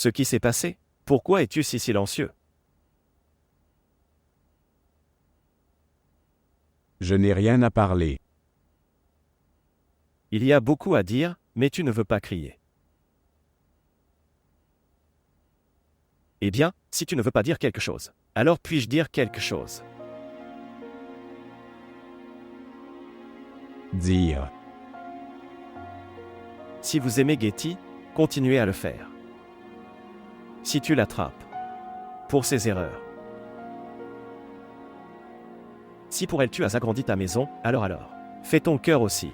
Ce qui s'est passé? Pourquoi es-tu si silencieux? Je n'ai rien à parler. Il y a beaucoup à dire, mais tu ne veux pas crier. Eh bien, si tu ne veux pas dire quelque chose, alors puis-je dire quelque chose? Dire. Si vous aimez Getty, continuez à le faire. Si tu l'attrapes pour ses erreurs. Si pour elle tu as agrandi ta maison, alors, fais ton cœur aussi.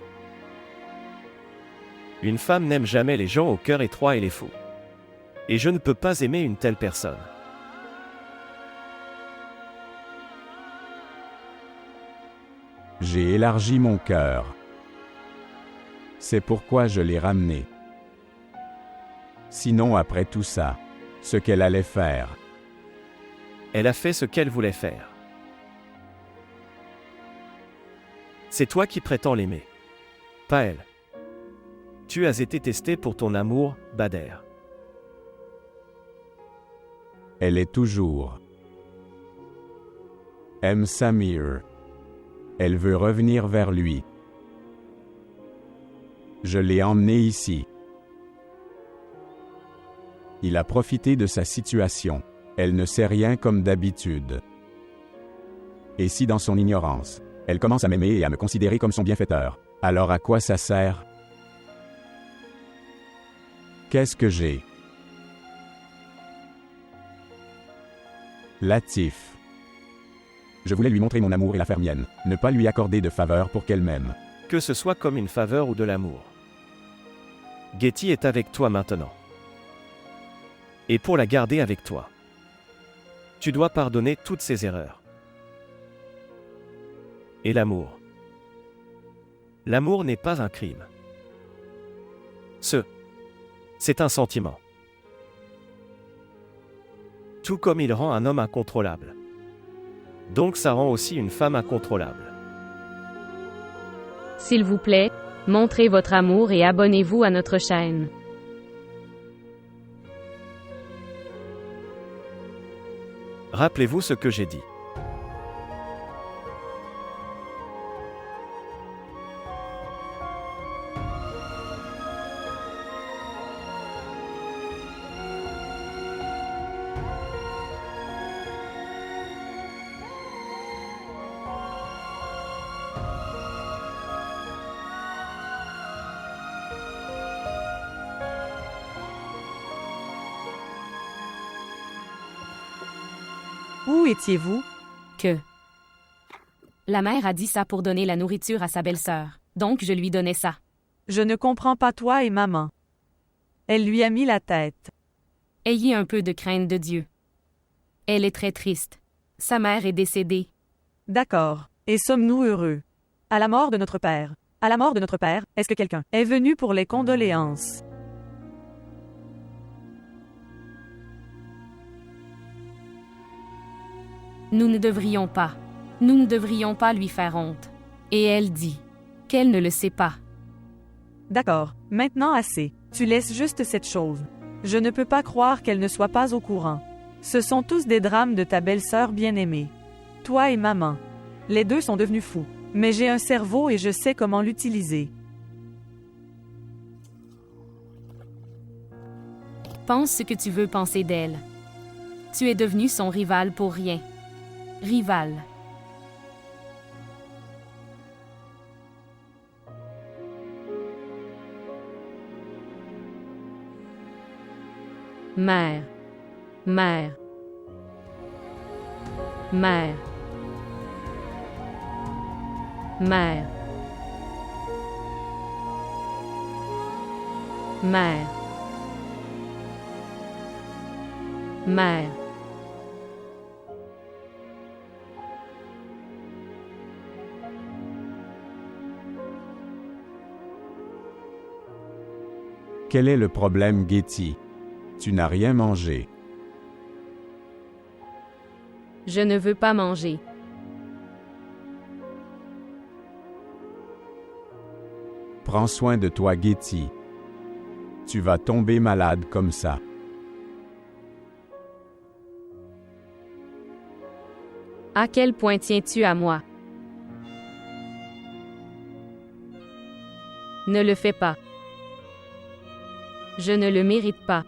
Une femme n'aime jamais les gens au cœur étroit et les fous. Et je ne peux pas aimer une telle personne. J'ai élargi mon cœur. C'est pourquoi je l'ai ramené. Sinon, après tout ça, ce qu'elle allait faire. Elle a fait ce qu'elle voulait faire. C'est toi qui prétends l'aimer. Pas elle. Tu as été testé pour ton amour, Bader. Elle est toujours. Aime Samir. Elle veut revenir vers lui. Je l'ai emmené ici. Il a profité de sa situation. Elle ne sait rien comme d'habitude. Et si dans son ignorance, elle commence à m'aimer et à me considérer comme son bienfaiteur, alors à quoi ça sert? Qu'est-ce que j'ai? Latif. Je voulais lui montrer mon amour et la faire mienne, ne pas lui accorder de faveur pour qu'elle m'aime. Que ce soit comme une faveur ou de l'amour. Getty est avec toi maintenant. Et pour la garder avec toi, tu dois pardonner toutes ses erreurs. Et l'amour. L'amour n'est pas un crime. C'est un sentiment. Tout comme il rend un homme incontrôlable. Donc ça rend aussi une femme incontrôlable. S'il vous plaît, montrez votre amour et abonnez-vous à notre chaîne. Rappelez-vous ce que j'ai dit. Où étiez-vous? Que la mère a dit ça pour donner la nourriture à sa belle-sœur, donc je lui donnais ça. Je ne comprends pas toi et maman. Elle lui a mis la tête. Ayez un peu de crainte de Dieu. Elle est très triste. Sa mère est décédée. D'accord. Et sommes-nous heureux? À la mort de notre père. À la mort de notre père, est-ce que quelqu'un est venu pour les condoléances? Nous ne devrions pas. Nous ne devrions pas lui faire honte. Et elle dit qu'elle ne le sait pas. D'accord. Maintenant assez. Tu laisses juste cette chose. Je ne peux pas croire qu'elle ne soit pas au courant. Ce sont tous des drames de ta belle-sœur bien-aimée. Toi et maman. Les deux sont devenus fous. Mais j'ai un cerveau et je sais comment l'utiliser. Pense ce que tu veux penser d'elle. Tu es devenu son rival pour rien. Rival. Mère. Mère. Mère. Mère. Mère. Mère. Quel est le problème, Getty? Tu n'as rien mangé. Je ne veux pas manger. Prends soin de toi, Getty. Tu vas tomber malade comme ça. À quel point tiens-tu à moi? Ne le fais pas. Je ne le mérite pas.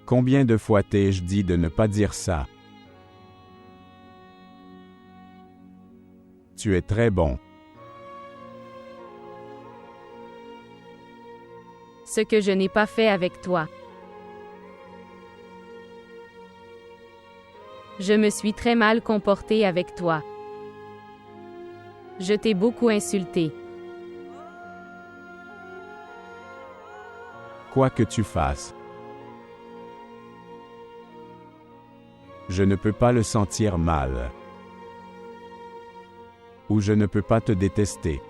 Combien de fois t'ai-je dit de ne pas dire ça? Tu es très bon. Ce que je n'ai pas fait avec toi. Je me suis très mal comporté avec toi. Je t'ai beaucoup insulté. Quoi que tu fasses, je ne peux pas le sentir mal. Ou je ne peux pas te détester.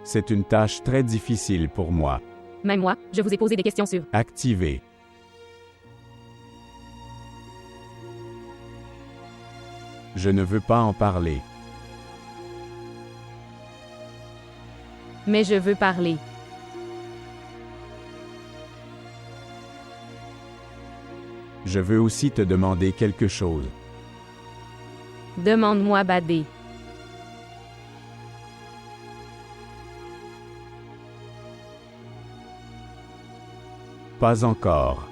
C'est une tâche très difficile pour moi. Même moi, je vous ai posé des questions sur. Activer. Je ne veux pas en parler. Mais je veux parler. Je veux aussi te demander quelque chose. Demande-moi bader. Pas encore.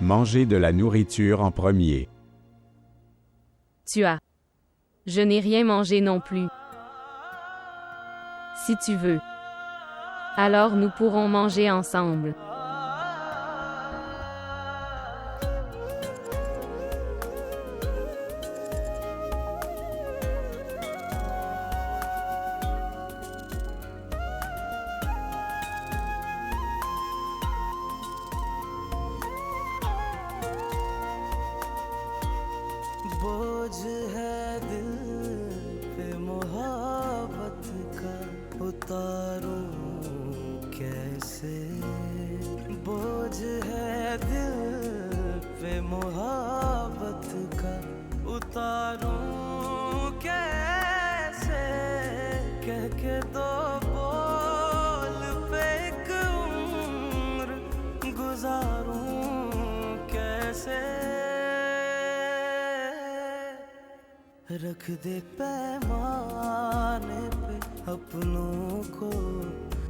Manger de la nourriture en premier. Tu as. Je n'ai rien mangé non plus. Si tu veux. Alors nous pourrons manger ensemble. बोझ है दिल पे मोहब्बत का उतारूं कैसे बोझ है दिल पे मोहब्बत का उतारूं कैसे कह के दो बोल पे एक उम्र गुजारूं कैसे रख दे पैमाने पे अपनों को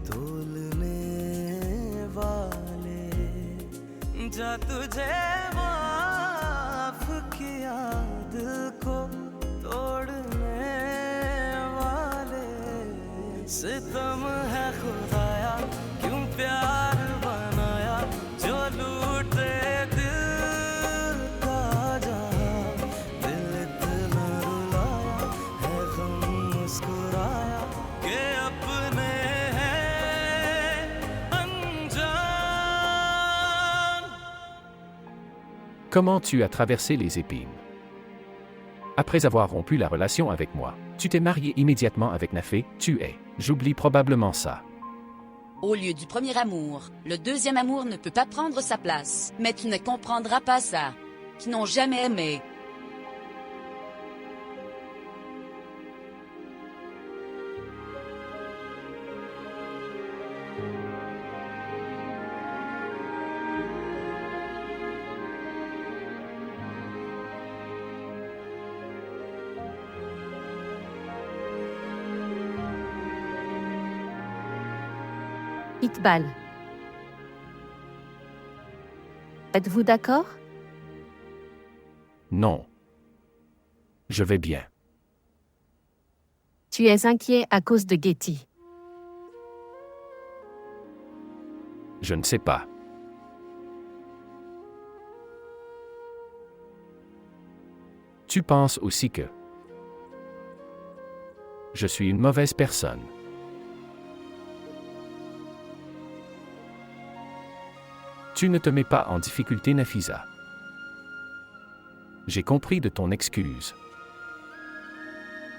तोलने वाले जा तुझे माफ किया दिल को तोड़ने वाले सितम है खुदाया क्यों प्यार बनाया जो लूटे दिल का जहां दिल इतना रुलाया है गम मुस्कुराया के अपने हैं अनजान। Comment tu as traversé les épines? Après avoir rompu la relation avec moi, tu t'es marié immédiatement avec Nafé, tu es. J'oublie probablement ça. Au lieu du premier amour, le deuxième amour ne peut pas prendre sa place. Mais tu ne comprendras pas ça. Qui n'ont jamais aimé. Iqbal. Êtes-vous d'accord? Non. Je vais bien. Tu es inquiet à cause de Getty. Je ne sais pas. Tu penses aussi que je suis une mauvaise personne. Tu ne te mets pas en difficulté, Nafisa. J'ai compris de ton excuse.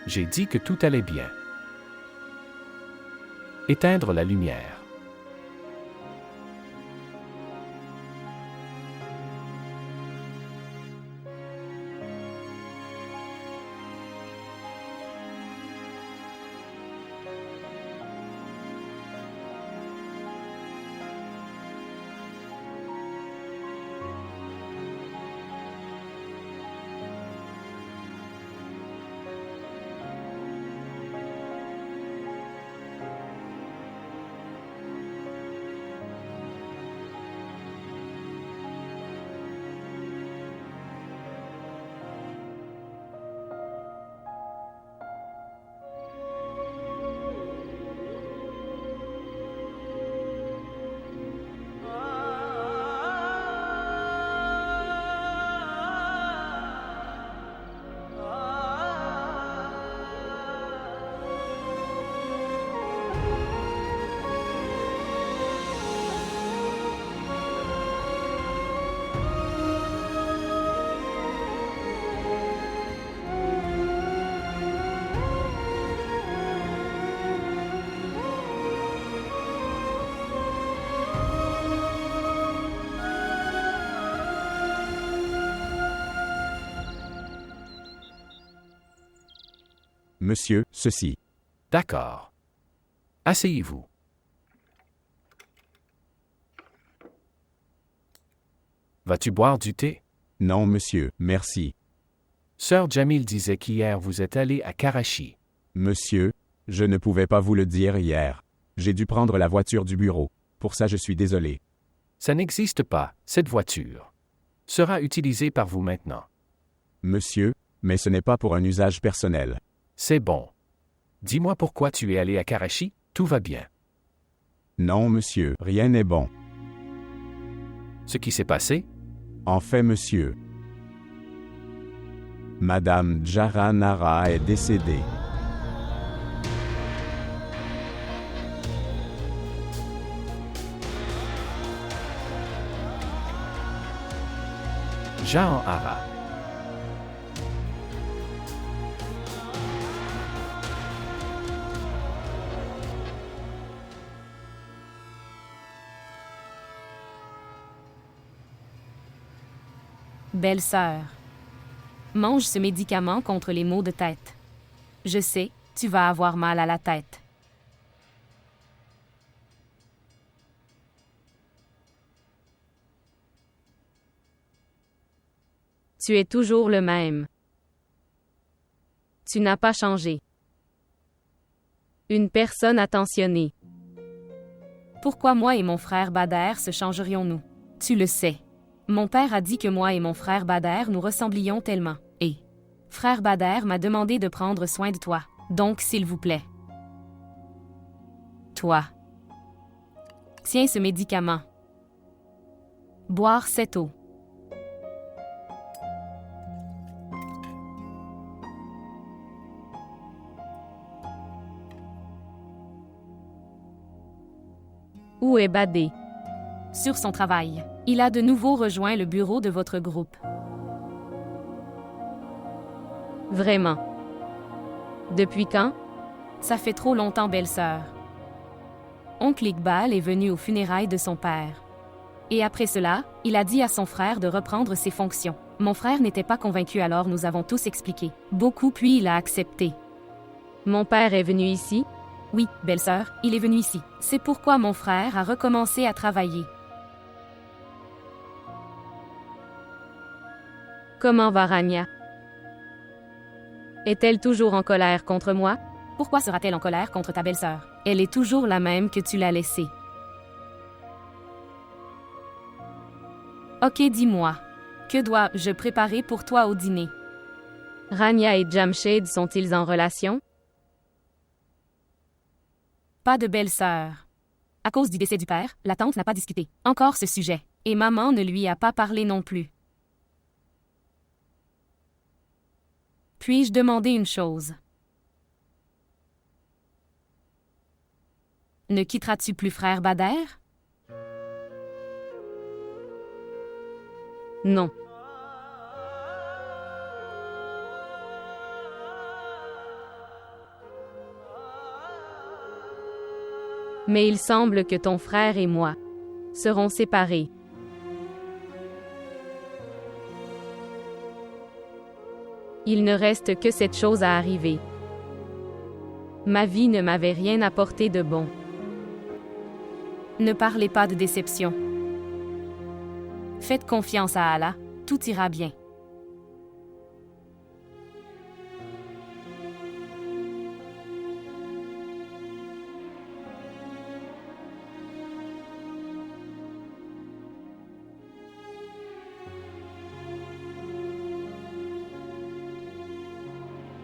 J'ai dit que tout allait bien. Éteindre la lumière. Monsieur, ceci. D'accord. Asseyez-vous. Vas-tu boire du thé? Non, monsieur, merci. Sœur Jamil disait qu'hier vous êtes allé à Karachi. Monsieur, je ne pouvais pas vous le dire hier. J'ai dû prendre la voiture du bureau. Pour ça, je suis désolé. Ça n'existe pas, cette voiture. Sera utilisée par vous maintenant. Monsieur, mais ce n'est pas pour un usage personnel. C'est bon. Dis-moi pourquoi tu es allé à Karachi, tout va bien. Non, monsieur, rien n'est bon. Ce qui s'est passé? En fait, monsieur, Madame Jara Nara est décédée. Jahan Ara. Belle-sœur, mange ce médicament contre les maux de tête. Je sais, tu vas avoir mal à la tête. Tu es toujours le même. Tu n'as pas changé. Une personne attentionnée. Pourquoi moi et mon frère Bader se changerions-nous? Tu le sais. Mon père a dit que moi et mon frère Bader nous ressemblions tellement. Et frère Bader m'a demandé de prendre soin de toi. Donc, s'il vous plaît. Toi. Tiens ce médicament. Boire cette eau. Où est Badé? Sur son travail. Il a de nouveau rejoint le bureau de votre groupe. Vraiment. Depuis quand? Ça fait trop longtemps, belle-sœur. Oncle Iqbal est venu aux funérailles de son père. Et après cela, il a dit à son frère de reprendre ses fonctions. Mon frère n'était pas convaincu, alors nous avons tous expliqué. Beaucoup, puis il a accepté. Mon père est venu ici? Oui, belle-sœur, il est venu ici. C'est pourquoi mon frère a recommencé à travailler. Comment va Rania? Est-elle toujours en colère contre moi? Pourquoi sera-t-elle en colère contre ta belle-sœur? Elle est toujours la même que tu l'as laissée. Ok, dis-moi. Que dois-je préparer pour toi au dîner? Rania et Jamshed sont-ils en relation? Pas de belle-sœur. À cause du décès du père, la tante n'a pas discuté encore ce sujet, et maman ne lui a pas parlé non plus. Puis-je demander une chose? Ne quitteras-tu plus frère Bader? Non. Mais il semble que ton frère et moi serons séparés. Il ne reste que cette chose à arriver. Ma vie ne m'avait rien apporté de bon. Ne parlez pas de déception. Faites confiance à Allah, tout ira bien.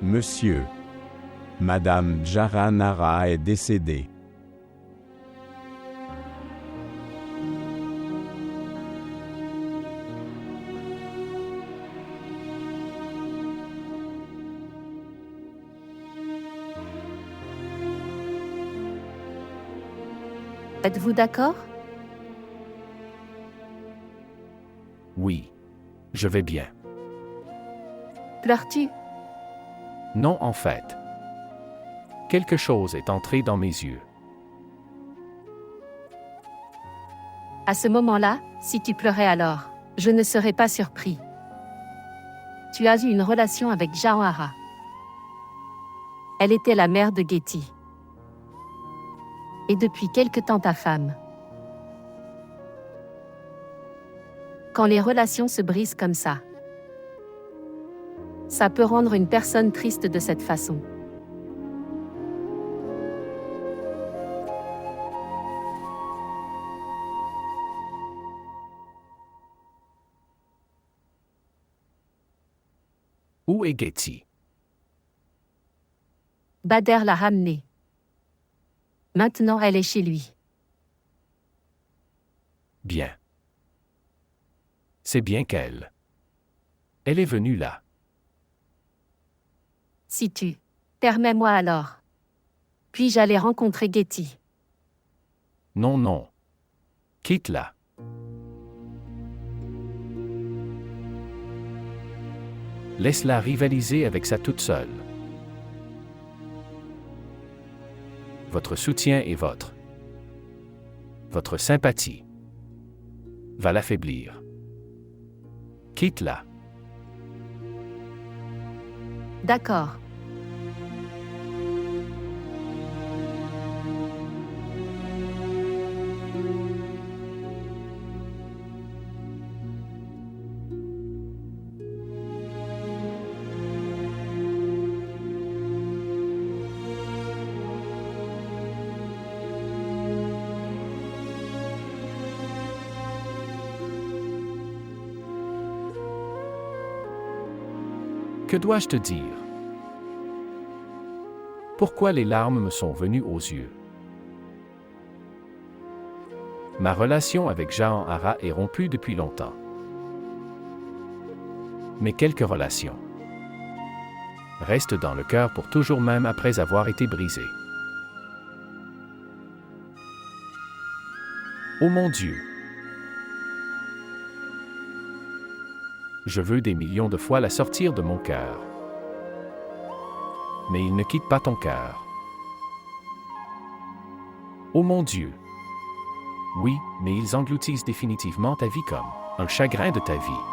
Monsieur, Madame Jara Nara est décédée. Êtes-vous d'accord? Oui. Je vais bien. Pleures-tu? Non, en fait. Quelque chose est entré dans mes yeux. À ce moment-là, si tu pleurais alors, je ne serais pas surpris. Tu as eu une relation avec Jawahara. Elle était la mère de Getty. Et depuis quelque temps ta femme. Quand les relations se brisent comme ça peut rendre une personne triste de cette façon. Où est Getty? Bader l'a ramenée. Maintenant elle est chez lui. Bien. C'est bien qu'elle. Elle est venue là. Si tu permets-moi alors. Puis-je aller rencontrer Getty? Non, non. Quitte-la. Laisse-la rivaliser avec sa toute seule. Votre soutien et votre sympathie va l'affaiblir. Quitte-la. D'accord. Que dois-je te dire? Pourquoi les larmes me sont venues aux yeux? Ma relation avec Jahan Hara est rompue depuis longtemps. Mais quelques relations restent dans le cœur pour toujours même après avoir été brisées. Oh mon Dieu! Je veux des millions de fois la sortir de mon cœur. Mais il ne quitte pas ton cœur. Oh mon Dieu! Oui, mais ils engloutissent définitivement ta vie comme un chagrin de ta vie.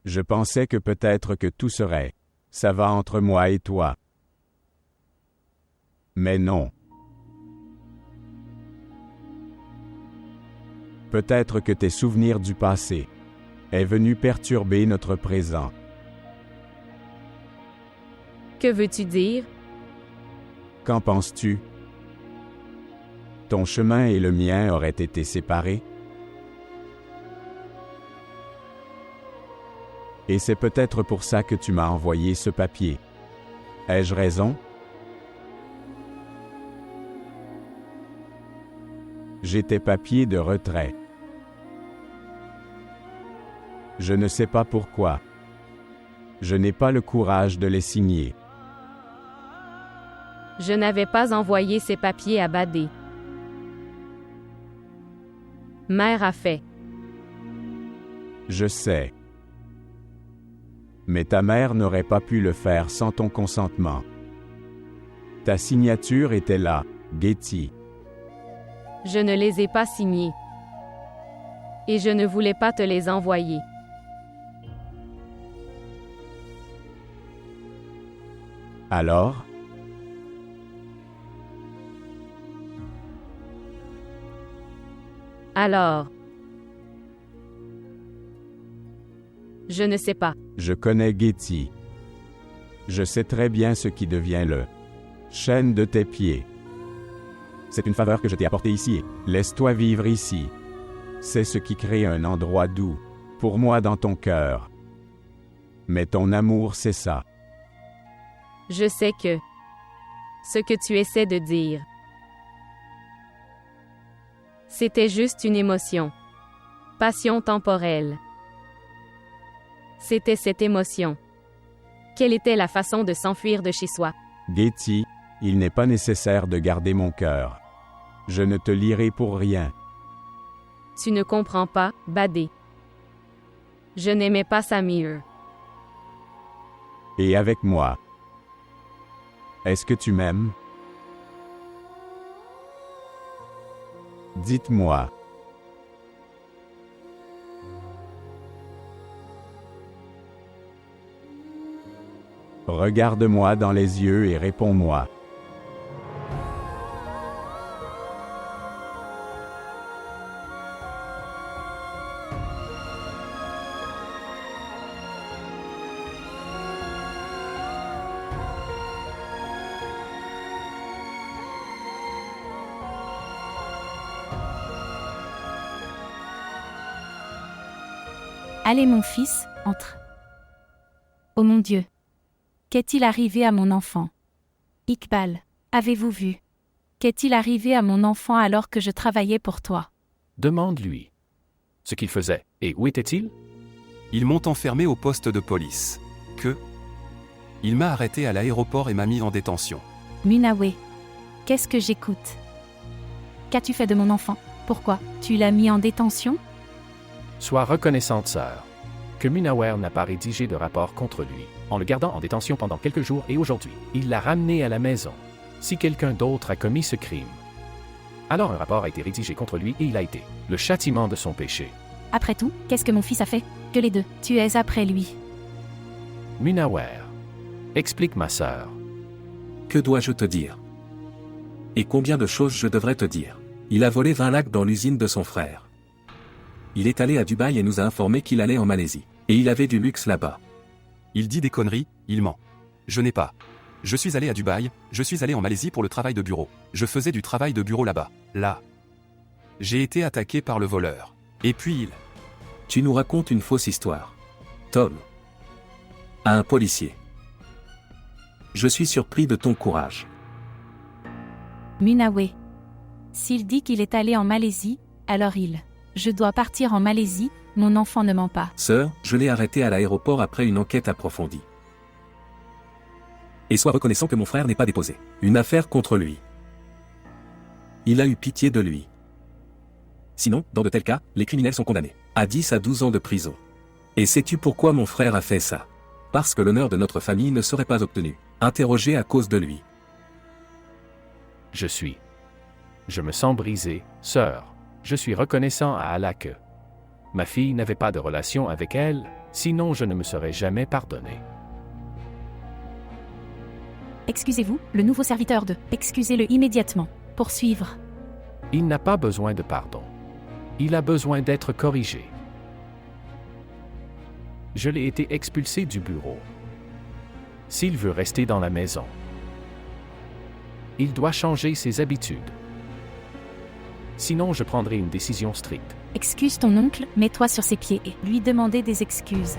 Je pensais que peut-être que tout serait. Ça va entre moi et toi. Mais non. Peut-être que tes souvenirs du passé est venu perturber notre présent. Que veux-tu dire? Qu'en penses-tu? Ton chemin et le mien auraient été séparés? Et c'est peut-être pour ça que tu m'as envoyé ce papier. Ai-je raison? J'ai tes papiers de retrait. Je ne sais pas pourquoi. Je n'ai pas le courage de les signer. Je n'avais pas envoyé ces papiers à Badé. Mère a fait. Je sais. Mais ta mère n'aurait pas pu le faire sans ton consentement. Ta signature était là, Getty. Je ne les ai pas signés. Et je ne voulais pas te les envoyer. Alors? Alors. Je ne sais pas. Je connais Getty. Je sais très bien ce qui devient le chêne de tes pieds. C'est une faveur que je t'ai apportée ici. Laisse-toi vivre ici. C'est ce qui crée un endroit doux pour moi dans ton cœur. Mais ton amour, c'est ça. Je sais que ce que tu essaies de dire, c'était juste une émotion. Passion temporelle. C'était cette émotion. Quelle était la façon de s'enfuir de chez soi? Getty, Il n'est pas nécessaire de garder mon cœur. Je ne te lirai pour rien. Tu ne comprends pas, Badé. Je n'aimais pas Samir. Et avec moi. Est-ce que tu m'aimes? Dites-moi. Regarde-moi dans les yeux et réponds-moi. Allez mon fils, entre. Oh mon Dieu. Qu'est-il arrivé à mon enfant? Iqbal, avez-vous vu? Qu'est-il arrivé à mon enfant alors que je travaillais pour toi? Demande-lui ce qu'il faisait. Et où était-il? Ils m'ont enfermé au poste de police. Il m'a arrêté à l'aéroport et m'a mis en détention. Munawé. Qu'est-ce que j'écoute? Qu'as-tu fait de mon enfant? Pourquoi? Tu l'as mis en détention? Sois reconnaissante, sœur, que Munawar n'a pas rédigé de rapport contre lui, en le gardant en détention pendant quelques jours et aujourd'hui, il l'a ramené à la maison. Si quelqu'un d'autre a commis ce crime, alors un rapport a été rédigé contre lui et il a été le châtiment de son péché. Après tout, qu'est-ce que mon fils a fait? Que les deux, tu es après lui. Munawar, explique ma sœur. Que dois-je te dire? Et combien de choses je devrais te dire? Il a volé 20 lakhs dans l'usine de son frère. Il est allé à Dubaï et nous a informé qu'il allait en Malaisie. Et il avait du luxe là-bas. Il dit des conneries, il ment. Je n'ai pas. Je suis allé à Dubaï, je suis allé en Malaisie pour le travail de bureau. Je faisais du travail de bureau là-bas. Là. J'ai été attaqué par le voleur. Et puis il... Tu nous racontes une fausse histoire. Tom. À un policier. Je suis surpris de ton courage. Munawé. S'il dit qu'il est allé en Malaisie, alors il... Je dois partir en Malaisie, mon enfant ne ment pas. Sœur, je l'ai arrêté à l'aéroport après une enquête approfondie. Et sois reconnaissant que mon frère n'ait pas déposé une affaire contre lui. Il a eu pitié de lui. Sinon, dans de tels cas, les criminels sont condamnés à 10 à 12 ans de prison. Et sais-tu pourquoi mon frère a fait ça? Parce que l'honneur de notre famille ne serait pas obtenu, interrogé à cause de lui. Je me sens brisé, sœur. Je suis reconnaissant à Allah que ma fille n'avait pas de relation avec elle, sinon je ne me serais jamais pardonné. Excusez-vous, le nouveau serviteur de... Excusez-le immédiatement. Poursuivre. Il n'a pas besoin de pardon. Il a besoin d'être corrigé. Je l'ai été expulsé du bureau. S'il veut rester dans la maison, il doit changer ses habitudes. Sinon, je prendrai une décision stricte. Excuse ton oncle, mets-toi sur ses pieds et lui demander des excuses.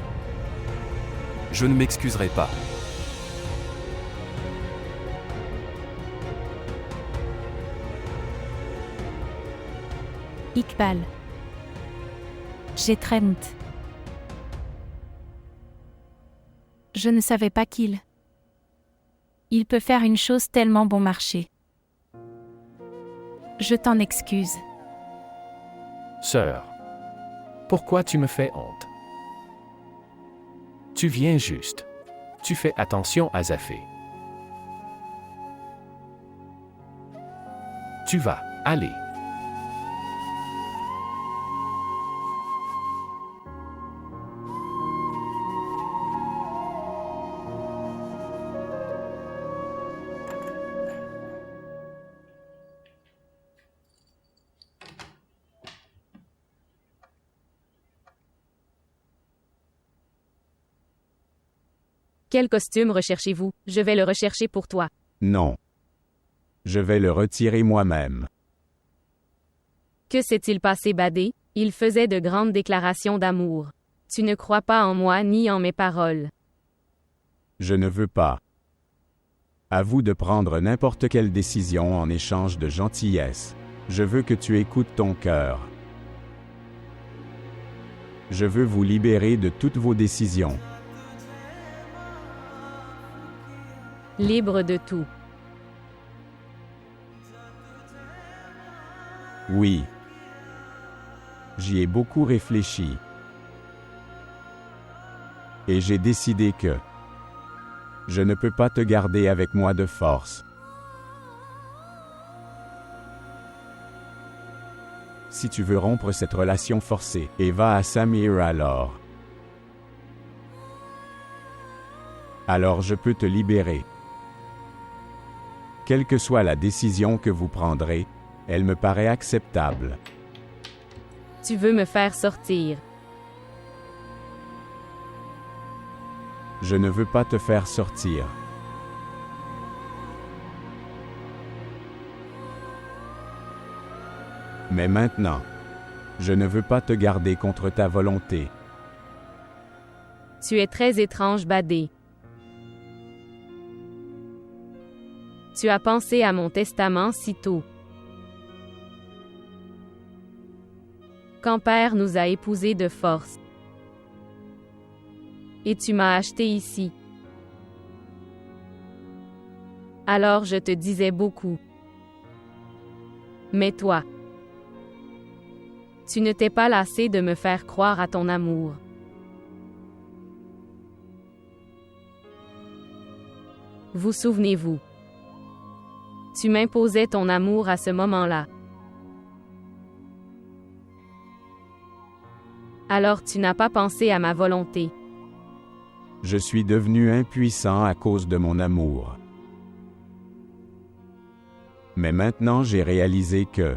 Je ne m'excuserai pas. Iqbal. J'ai très honte. Je ne savais pas qu'il peut faire une chose tellement bon marché. Je t'en excuse. Sœur, pourquoi tu me fais honte? Tu viens juste. Tu fais attention à Zafé. Tu vas, allez. Quel costume recherchez-vous? Je vais le rechercher pour toi. Non. Je vais le retirer moi-même. Que s'est-il passé, Badé? Il faisait de grandes déclarations d'amour. Tu ne crois pas en moi ni en mes paroles. Je ne veux pas. À vous de prendre n'importe quelle décision en échange de gentillesse. Je veux que tu écoutes ton cœur. Je veux vous libérer de toutes vos décisions. Libre de tout. Oui. J'y ai beaucoup réfléchi. Et j'ai décidé que je ne peux pas te garder avec moi de force. Si tu veux rompre cette relation forcée, et va à Samir alors je peux te libérer. Quelle que soit la décision que vous prendrez, elle me paraît acceptable. Tu veux me faire sortir. Je ne veux pas te faire sortir. Mais maintenant, je ne veux pas te garder contre ta volonté. Tu es très étrange, Badé. Tu as pensé à mon testament si tôt. Quand Père nous a épousés de force. Et tu m'as acheté ici. Alors je te disais beaucoup. Mais toi, tu ne t'es pas lassé de me faire croire à ton amour. Vous souvenez-vous? Tu m'imposais ton amour à ce moment-là. Alors tu n'as pas pensé à ma volonté. Je suis devenu impuissant à cause de mon amour. Mais maintenant j'ai réalisé que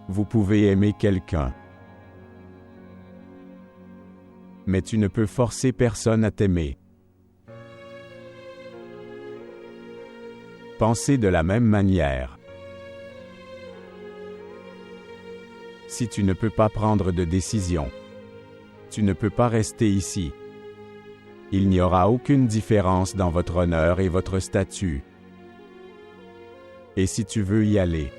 vous pouvez aimer quelqu'un. Mais tu ne peux forcer personne à t'aimer. Pensez de la même manière. Si tu ne peux pas prendre de décision, tu ne peux pas rester ici. Il n'y aura aucune différence dans votre honneur et votre statut. Et si tu veux y aller,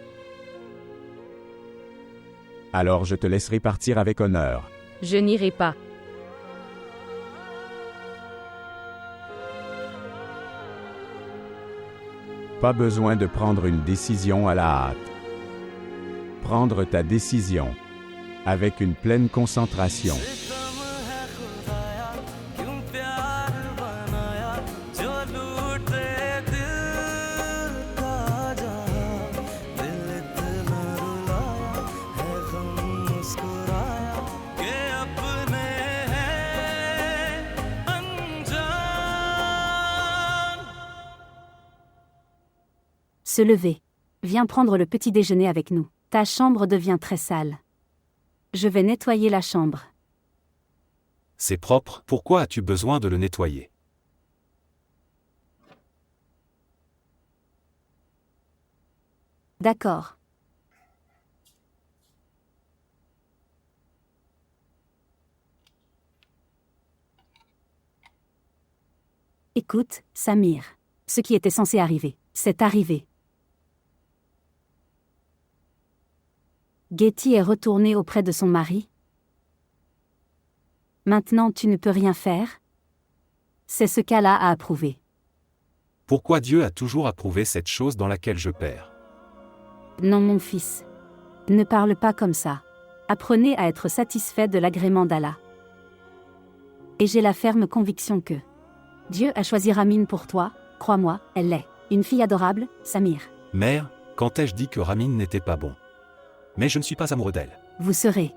alors je te laisserai partir avec honneur. Je n'irai pas. Pas besoin de prendre une décision à la hâte. Prendre ta décision avec une pleine concentration. Se lever. Viens prendre le petit déjeuner avec nous. Ta chambre devient très sale. Je vais nettoyer la chambre. C'est propre, pourquoi as-tu besoin de le nettoyer? D'accord. Écoute, Samir. Ce qui était censé arriver, c'est arrivé. Getty est retournée auprès de son mari. Maintenant tu ne peux rien faire? C'est ce qu'Allah a approuvé. Pourquoi Dieu a toujours approuvé cette chose dans laquelle je perds? Non mon fils. Ne parle pas comme ça. Apprenez à être satisfait de l'agrément d'Allah. Et j'ai la ferme conviction que Dieu a choisi Ramin pour toi, crois-moi, elle l'est. Une fille adorable, Samir. Mère, quand ai-je dit que Ramin n'était pas bon? Mais je ne suis pas amoureux d'elle. Vous serez.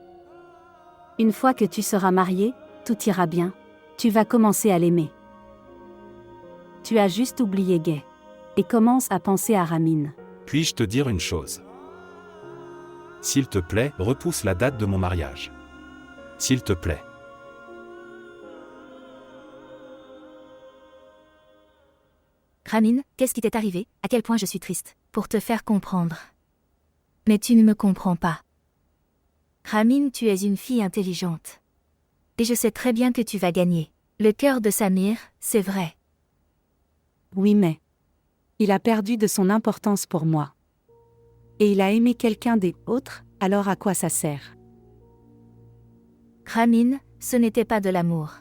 Une fois que tu seras marié, tout ira bien. Tu vas commencer à l'aimer. Tu as juste oublié Gay. Et commence à penser à Ramin. Puis-je te dire une chose? S'il te plaît, repousse la date de mon mariage. S'il te plaît. Ramin, qu'est-ce qui t'est arrivé? À quel point je suis triste. Pour te faire comprendre. Mais tu ne me comprends pas. Ramin, tu es une fille intelligente. Et je sais très bien que tu vas gagner. Le cœur de Samir, c'est vrai. Oui mais il a perdu de son importance pour moi. Et il a aimé quelqu'un d'autre, alors à quoi ça sert? Ramin, ce n'était pas de l'amour.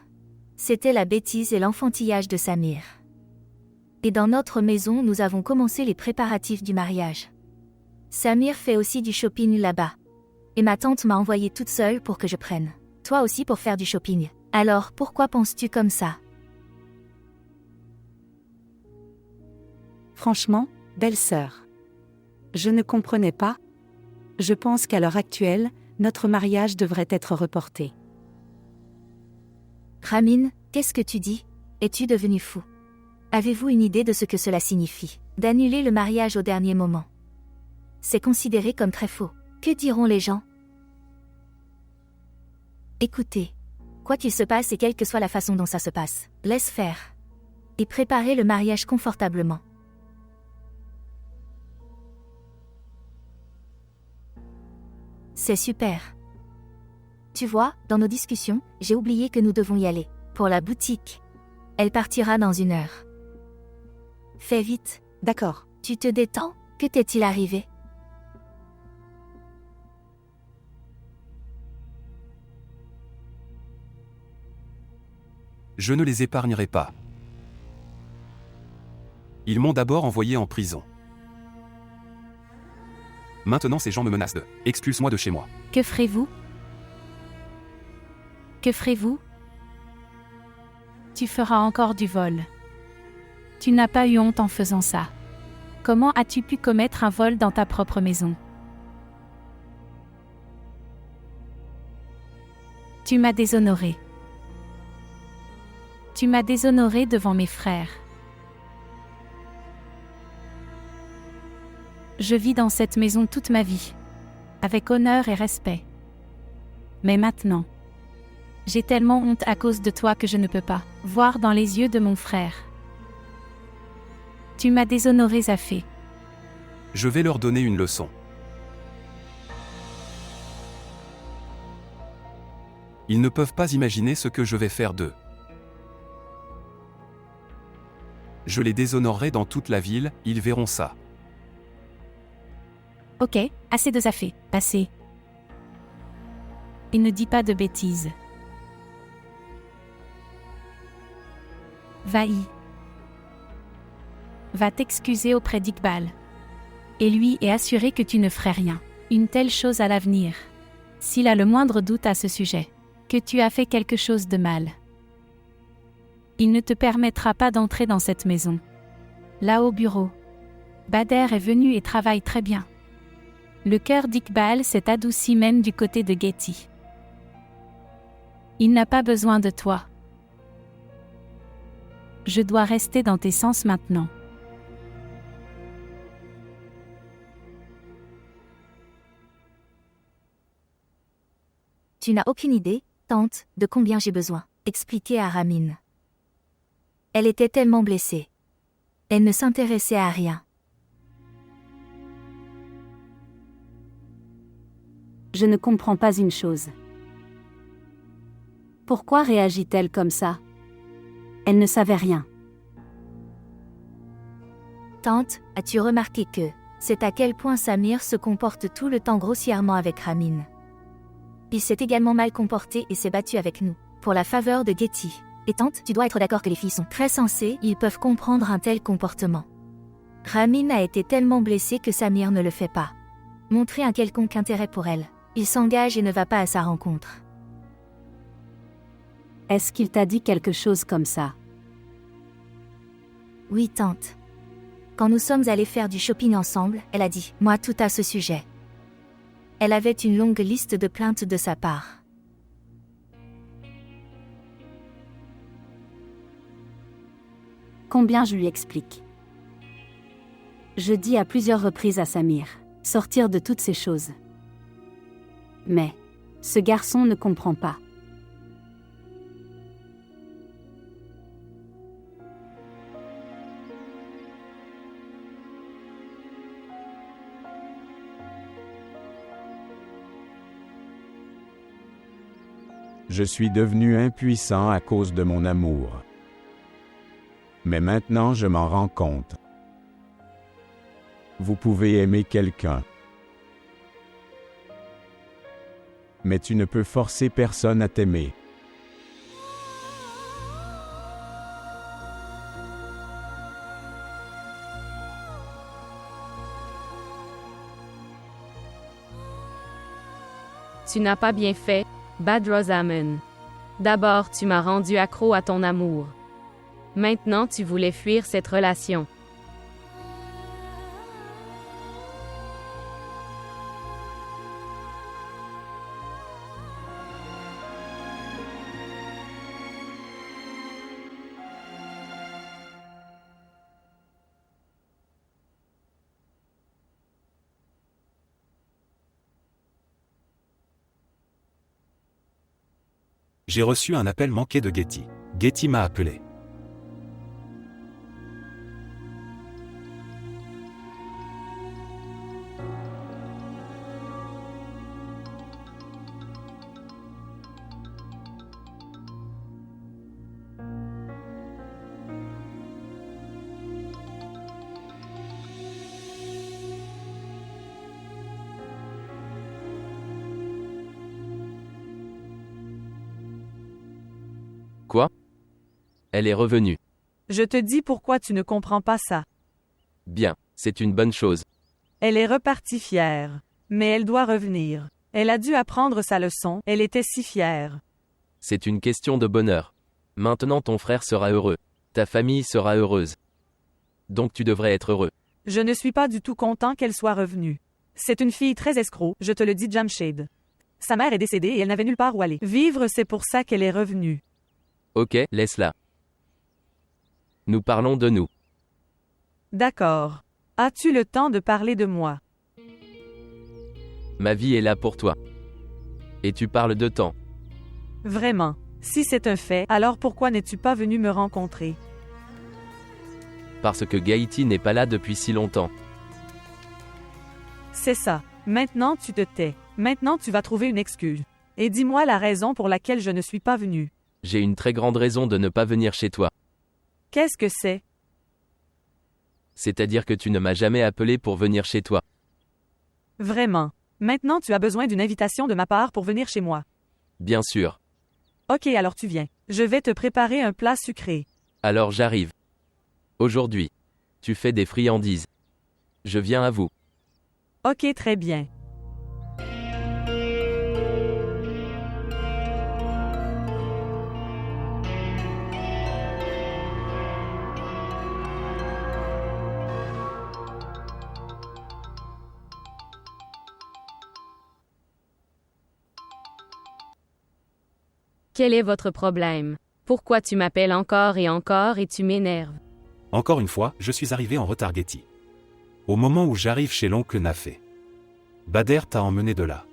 C'était la bêtise et l'enfantillage de Samir. Et dans notre maison nous avons commencé les préparatifs du mariage. Samir fait aussi du shopping là-bas. Et ma tante m'a envoyée toute seule pour que je prenne. Toi aussi pour faire du shopping. Alors pourquoi penses-tu comme ça? Franchement, belle-sœur. Je ne comprenais pas. Je pense qu'à l'heure actuelle, notre mariage devrait être reporté. Ramin, qu'est-ce que tu dis? Es-tu devenu fou? Avez-vous une idée de ce que cela signifie? D'annuler le mariage au dernier moment. C'est considéré comme très faux. Que diront les gens? Écoutez. Quoi qu'il se passe et quelle que soit la façon dont ça se passe, laisse faire. Et préparez le mariage confortablement. C'est super. Tu vois, dans nos discussions, j'ai oublié que nous devons y aller. Pour la boutique. Elle partira dans 1 heure. Fais vite. D'accord. Tu te détends? Que t'est-il arrivé? Je ne les épargnerai pas. Ils m'ont d'abord envoyé en prison. Maintenant ces gens me menacent de « expulse-moi de chez moi ». Que ferez-vous? Que ferez-vous? Tu feras encore du vol. Tu n'as pas eu honte en faisant ça. Comment as-tu pu commettre un vol dans ta propre maison? Tu m'as déshonoré. Tu m'as déshonoré devant mes frères. Je vis dans cette maison toute ma vie, avec honneur et respect. Mais maintenant, j'ai tellement honte à cause de toi que je ne peux pas voir dans les yeux de mon frère. Tu m'as déshonoré, Zafé. Je vais leur donner une leçon. Ils ne peuvent pas imaginer ce que je vais faire d'eux. Je les déshonorerai dans toute la ville, ils verront ça. Ok, assez de Zafé, passez. Et ne dis pas de bêtises. Va-y. Va t'excuser auprès d'Iqbal. Et lui est assuré que tu ne ferais rien. Une telle chose à l'avenir. S'il a le moindre doute à ce sujet, que tu as fait quelque chose de mal, il ne te permettra pas d'entrer dans cette maison. Là au bureau, Bader est venu et travaille très bien. Le cœur d'Iqbal s'est adouci même du côté de Getty. Il n'a pas besoin de toi. Je dois rester dans tes sens maintenant. Tu n'as aucune idée, tante, de combien j'ai besoin. Expliquez à Ramin. Elle était tellement blessée. Elle ne s'intéressait à rien. Je ne comprends pas une chose. Pourquoi réagit-elle comme ça? Elle ne savait rien. Tante, as-tu remarqué que c'est à quel point Samir se comporte tout le temps grossièrement avec Ramin? Il s'est également mal comporté et s'est battu avec nous, pour la faveur de Getty. Et tante, tu dois être d'accord que les filles sont très sensées, ils peuvent comprendre un tel comportement. Ramin a été tellement blessé que Samir ne le fait pas. Montrer un quelconque intérêt pour elle. Il s'engage et ne va pas à sa rencontre. Est-ce qu'il t'a dit quelque chose comme ça? Oui, tante. Quand nous sommes allés faire du shopping ensemble, elle a dit « moi tout à ce sujet ». Elle avait une longue liste de plaintes de sa part. Combien je lui explique? Je dis à plusieurs reprises à Samir, sortir de toutes ces choses. Mais, ce garçon ne comprend pas. Je suis devenu impuissant à cause de mon amour. Mais maintenant je m'en rends compte. Vous pouvez aimer quelqu'un. Mais tu ne peux forcer personne à t'aimer. Tu n'as pas bien fait, Badrozaman. D'abord tu m'as rendu accro à ton amour. Maintenant tu voulais fuir cette relation. J'ai reçu un appel manqué de Getty. Getty m'a appelé. Quoi? Elle est revenue. Je te dis pourquoi tu ne comprends pas ça. Bien, c'est une bonne chose. Elle est repartie fière. Mais elle doit revenir. Elle a dû apprendre sa leçon, elle était si fière. C'est une question de bonheur. Maintenant ton frère sera heureux. Ta famille sera heureuse. Donc tu devrais être heureux. Je ne suis pas du tout content qu'elle soit revenue. C'est une fille très escroc, je te le dis Jamshid. Sa mère est décédée et elle n'avait nulle part où aller. Vivre, c'est pour ça qu'elle est revenue. Ok, laisse-la. Nous parlons de nous. D'accord. As-tu le temps de parler de moi? Ma vie est là pour toi. Et tu parles de temps. Vraiment. Si c'est un fait, alors pourquoi n'es-tu pas venu me rencontrer? Parce que Gaïti n'est pas là depuis si longtemps. C'est ça. Maintenant tu te tais. Maintenant tu vas trouver une excuse. Et dis-moi la raison pour laquelle je ne suis pas venu. J'ai une très grande raison de ne pas venir chez toi. Qu'est-ce que c'est? C'est-à-dire que tu ne m'as jamais appelé pour venir chez toi. Vraiment. Maintenant tu as besoin d'une invitation de ma part pour venir chez moi. Bien sûr. Ok, alors tu viens. Je vais te préparer un plat sucré. Alors j'arrive. Aujourd'hui. Tu fais des friandises. Je viens à vous. Ok, très bien. Quel est votre problème? Pourquoi tu m'appelles encore et tu m'énerves? Encore une fois, je suis arrivé en retard Getty. Au moment où j'arrive chez l'oncle Nafé. Bader t'a emmené de là.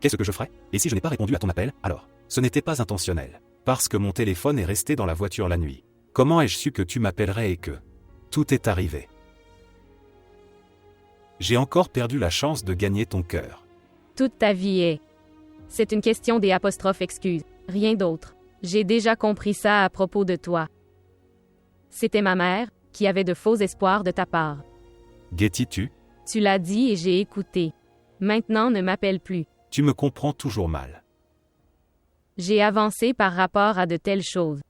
Qu'est-ce que je ferais? Et si je n'ai pas répondu à ton appel, alors? Ce n'était pas intentionnel. Parce que mon téléphone est resté dans la voiture la nuit. Comment ai-je su que tu m'appellerais et que tout est arrivé? J'ai encore perdu la chance de gagner ton cœur. Toute ta vie est. C'est une question des apostrophes excuses, rien d'autre. J'ai déjà compris ça à propos de toi. C'était ma mère, qui avait de faux espoirs de ta part. Getty, Tu l'as dit et j'ai écouté. Maintenant ne m'appelle plus. Tu me comprends toujours mal. J'ai avancé par rapport à de telles choses.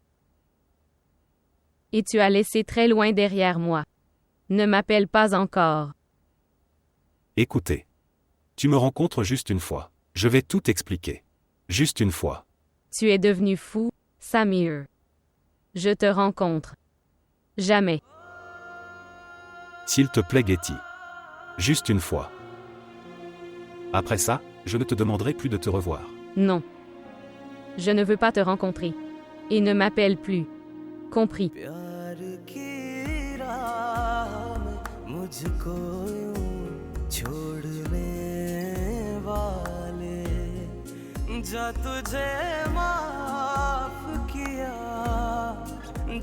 Et tu as laissé très loin derrière moi. Ne m'appelle pas encore. Écoutez. Tu me rencontres juste une fois. Je vais tout expliquer. Juste une fois. Tu es devenu fou, Samir. Je te rencontre. Jamais. S'il te plaît Getty. Juste une fois. Après ça, je ne te demanderai plus de te revoir. Non. Je ne veux pas te rencontrer. Et ne m'appelle plus. Compris. जा तुझे माफ किया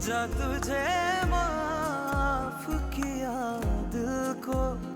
जा तुझे माफ किया दिल को